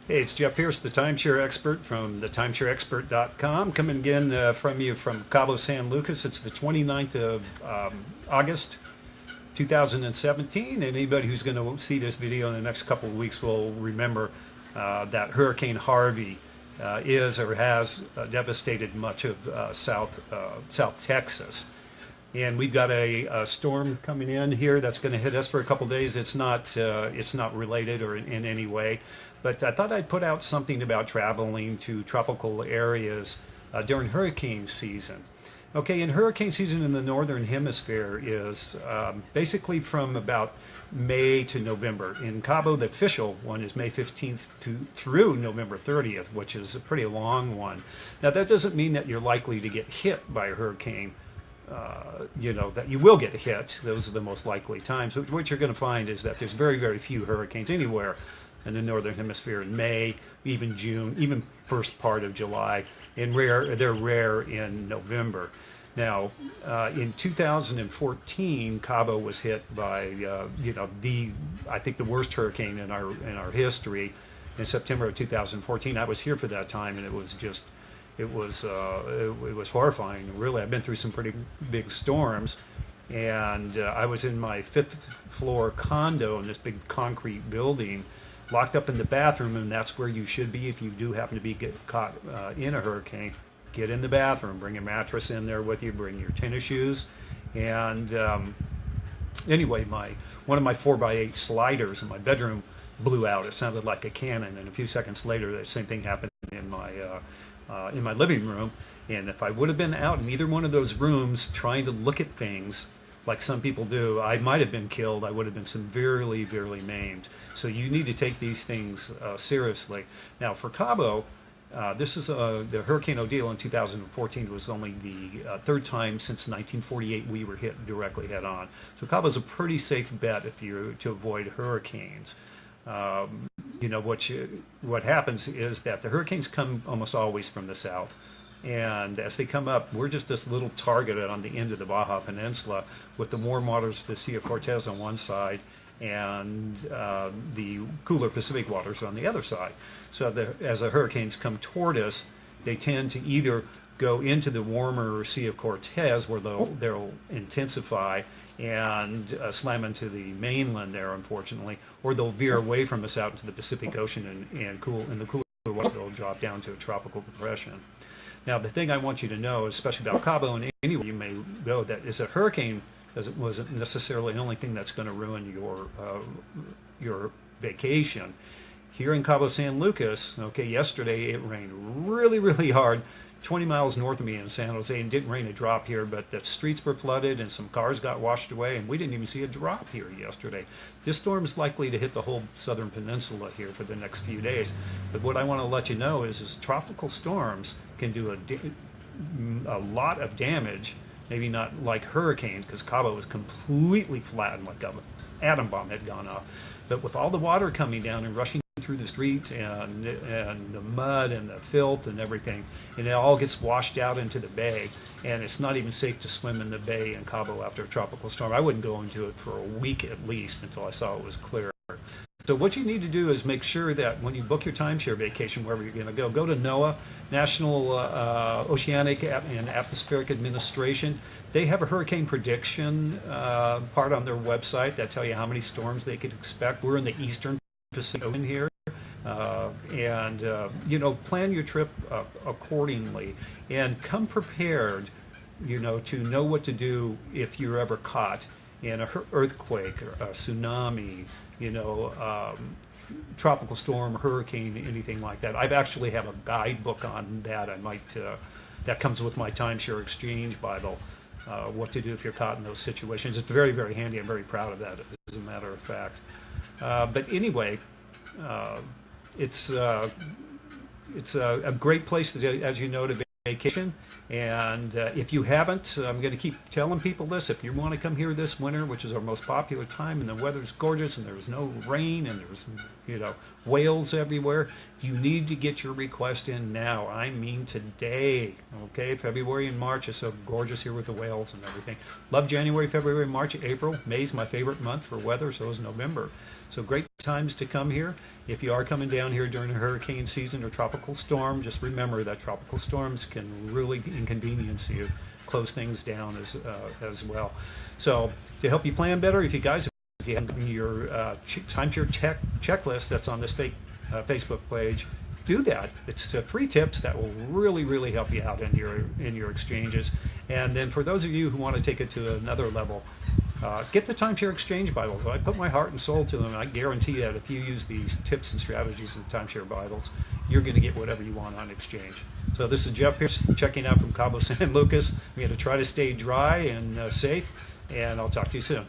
Hey, it's Jeff Pierce, the Timeshare Expert from the timeshareexpert.com, coming again from you from Cabo San Lucas. It's the 29th of August 2017, and anybody who's going to see this video in the next couple of weeks will remember that Hurricane Harvey is or has devastated much of South Texas. And we've got a storm coming in here that's going to hit us for a couple days. It's not related or in any way, but I thought I'd put out something about traveling to tropical areas during hurricane season. Okay, and hurricane season in the northern hemisphere is basically from about May to November. In Cabo, the official one is May 15th through November 30th, which is a pretty long one. Now, that doesn't mean that you're likely to get hit by a hurricane. That you will get hit. Those are the most likely times. But what you're going to find is that there's very, very few hurricanes anywhere in the northern hemisphere in May, even June, even first part of July, and they're rare in November. Now, in 2014, Cabo was hit by I think the worst hurricane in our history in September of 2014. I was here for that time, and it was horrifying. Really, I've been through some pretty big storms, and I was in my 5th floor condo in this big concrete building, locked up in the bathroom, and that's where you should be if you do happen to get caught in a hurricane. Get in the bathroom, bring a mattress in there with you, bring your tennis shoes, and anyway, one of my 4x8 sliders in my bedroom blew out. It sounded like a cannon, and a few seconds later, the same thing happened in my living room. And if I would have been out in either one of those rooms trying to look at things like some people do, I might have been killed. I would have been severely, severely maimed. So you need to take these things seriously. Now, for Cabo, this is the Hurricane Odile in 2014 was only the third time since 1948 we were hit directly head on. So Cabo is a pretty safe bet if you're to avoid hurricanes. What happens is that the hurricanes come almost always from the south, and as they come up, we're just this little target on the end of the Baja Peninsula with the warm waters of the Sea of Cortez on one side and the cooler Pacific waters on the other side. So as the hurricanes come toward us, they tend to either go into the warmer Sea of Cortez, where they'll intensify and slam into the mainland there, unfortunately, or they'll veer away from us out into the Pacific Ocean and cool in the cooler waters, they'll drop down to a tropical depression. Now, the thing I want you to know, especially about Cabo and anywhere you may go, that is a hurricane wasn't necessarily the only thing that's going to ruin your vacation. Here in Cabo San Lucas, okay, yesterday it rained really, really hard 20 miles north of me in San Jose, and didn't rain a drop here, but the streets were flooded and some cars got washed away, and we didn't even see a drop here yesterday. This storm is likely to hit the whole southern peninsula here for the next few days. But what I want to let you know is tropical storms can do a lot of damage. Maybe not like hurricanes, because Cabo was completely flattened like an atom bomb had gone off. But with all the water coming down and rushing through the streets and the mud and the filth and everything, and it all gets washed out into the bay, and it's not even safe to swim in the bay in Cabo after a tropical storm. I wouldn't go into it for a week at least until I saw it was clear. So what you need to do is make sure that when you book your timeshare vacation, wherever you're going to go to NOAA, National Oceanic and Atmospheric Administration. They have a hurricane prediction part on their website that tell you how many storms they could expect. We're in the eastern Pacific Ocean here. Plan your trip accordingly, and come prepared, to know what to do if you're ever caught in an earthquake or a tsunami, tropical storm, hurricane, anything like that. I've actually have a guidebook on that. That comes with my Timeshare Exchange Bible. What to do if you're caught in those situations. It's very, very handy. I'm very proud of that, as a matter of fact. But anyway, it's a great place to, as you know, to vacation. And if you haven't, I'm going to keep telling people this. If you want to come here this winter, which is our most popular time, and the weather's gorgeous, and there's no rain, and there's whales everywhere, you need to get your request in now. I mean today. Okay, February and March is so gorgeous here with the whales and everything. Love January, February, March, April. May's my favorite month for weather. So is November. So great times to come here. If you are coming down here during a hurricane season or tropical storm, just remember that tropical storms can really inconvenience you, close things down as well. So to help you plan better, if you guys, if you haven't gotten your timeshare checklist that's on this Facebook page, do that. It's free tips that will really help you out in your exchanges. And then for those of you who want to take it to another level, get the Timeshare Exchange Bibles. I put my heart and soul to them, and I guarantee that if you use these tips and strategies in Timeshare Bibles, you're going to get whatever you want on exchange. So this is Jeff Pierce checking out from Cabo San Lucas. I'm going to try to stay dry and safe, and I'll talk to you soon.